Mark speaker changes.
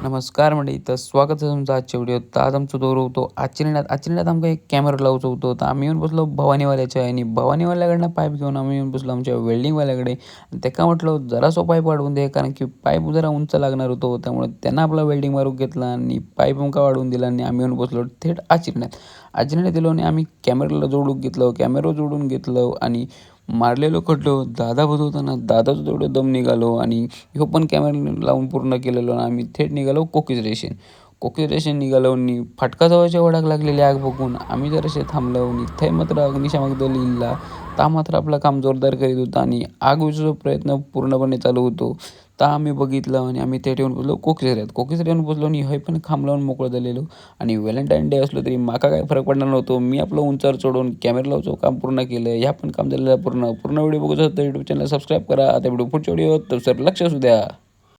Speaker 1: नमस्कार मंडळी. तर स्वागत आहे तुमचं आजच्या व्हिडिओत. तर आज आमचो दौरो होतो आचरेण्यात आमका एक कॅमेरा लावूचो होतो. तर आम्ही येऊन बसलो भवानीवाल्याच्या आणि भवानीवाल्याकडनं पाईप घेऊन आम्ही येऊन बसलो आमच्या वेल्डिंगवाल्याकडे आणि त्याका म्हटलं जरासो पाईप वाढवून दे, कारण की पाईप जरा उंच लागणार होतो. त्यामुळे त्यांना आपला वेल्डिंग मारून घेतला आणि पाईप आमका वाढवून दिला आणि आम्ही येऊन बसलो थेट आचरण्यात दिलो आणि आम्ही कॅमेराला जोडून घेतलं आणि मारलेलो खड्डो दादा बसवताना दादाचं तेवढं दम निघालो आणि ह्यो पण कॅमेरा लावून पूर्ण केलेलो आणि आम्ही थेट निघालो कोकीज रेषेन निघालो आणि फाटका जवळच्या वडाक लागलेली आग बघून आम्ही जरासे थांबलो आणि थंय मात्र अग्निशामक दल इल्ला. ता मात्र आपलं काम जोरदार करीत होता आणि आग विझवण्याचा प्रयत्न पूर्णपणे चालू होतो. ता आम्ही बघितलं आणि आम्ही थेट येऊन बसलो कोकीसऱ्यात येऊन बसलो आणि हय पण खांब लावून मोकळं झालेलो आणि व्हॅलेंटाईन डे असलो तरी माका काय फरक पडणार नव्हतो. मी आपलं उंचावर चढून कॅमेरा लावचं काम पूर्ण केलं. ह्या पण काम झालेलं पूर्ण व्हिडिओ बघू शकता. यूट्यूब चॅनल सबस्क्राईब करा. आता व्हिडिओ पुढच्या व्हिडिओ तर सर लक्ष असू द्या.